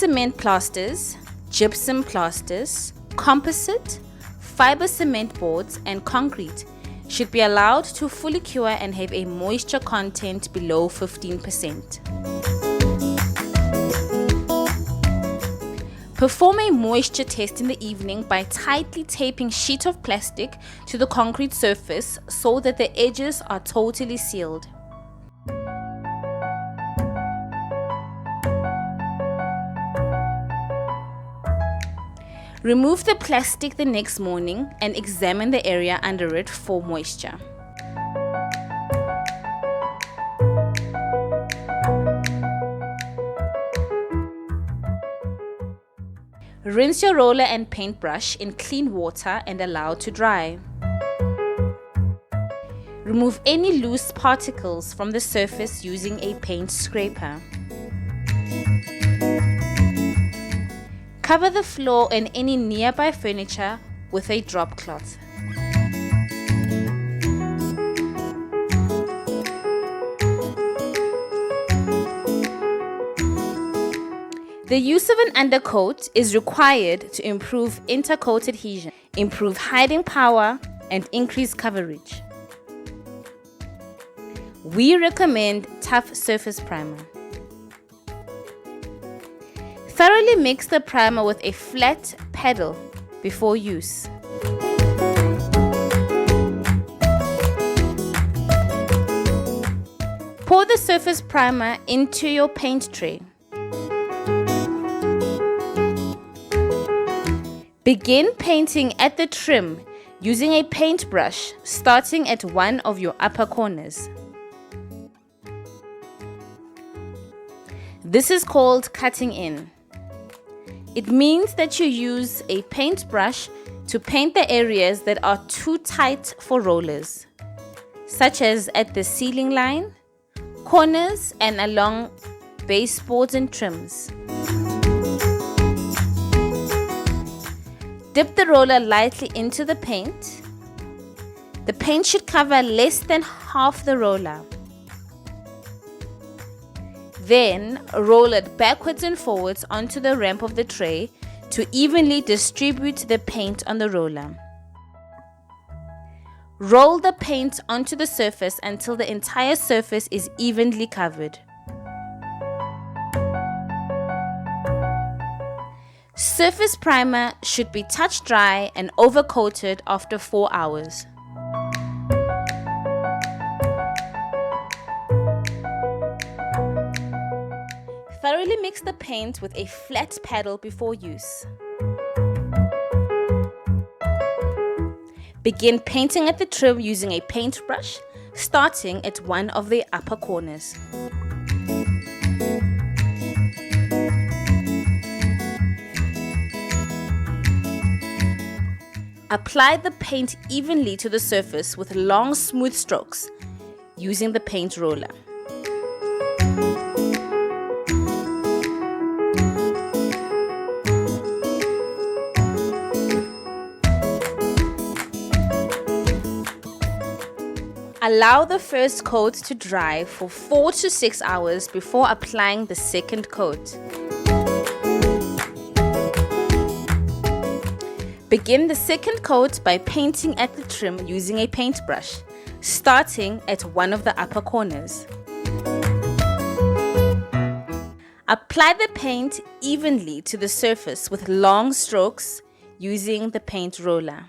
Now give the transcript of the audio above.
cement plasters, gypsum plasters, composite, fiber cement boards, and concrete should be allowed to fully cure and have a moisture content below 15%. Perform a moisture test in the evening by tightly taping sheet of plastic to the concrete surface so that the edges are totally sealed. Remove the plastic the next morning and examine the area under it for moisture. Rinse your roller and paintbrush in clean water and allow to dry. Remove any loose particles from the surface using a paint scraper. Cover the floor and any nearby furniture with a drop cloth. The use of an undercoat is required to improve intercoat adhesion, improve hiding power, and increase coverage. We recommend Tough Surface Primer. Thoroughly mix the primer with a flat paddle before use. Pour the surface primer into your paint tray. Begin painting at the trim using a paintbrush, starting at one of your upper corners. This is called cutting in. It means that you use a paintbrush to paint the areas that are too tight for rollers, such as at the ceiling line, corners, and along baseboards and trims. Dip the roller lightly into the paint. The paint should cover less than half the roller. Then roll it backwards and forwards onto the ramp of the tray to evenly distribute the paint on the roller. Roll the paint onto the surface until the entire surface is evenly covered. Surface primer should be touch dry and overcoated after 4 hours. Thoroughly mix the paint with a flat paddle before use. Begin painting at the trim using a paintbrush, starting at one of the upper corners. Apply the paint evenly to the surface with long, smooth strokes using the paint roller. Allow the first coat to dry for 4 to 6 hours before applying the second coat. Begin the second coat by painting at the trim using a paintbrush, starting at one of the upper corners. Apply the paint evenly to the surface with long strokes using the paint roller.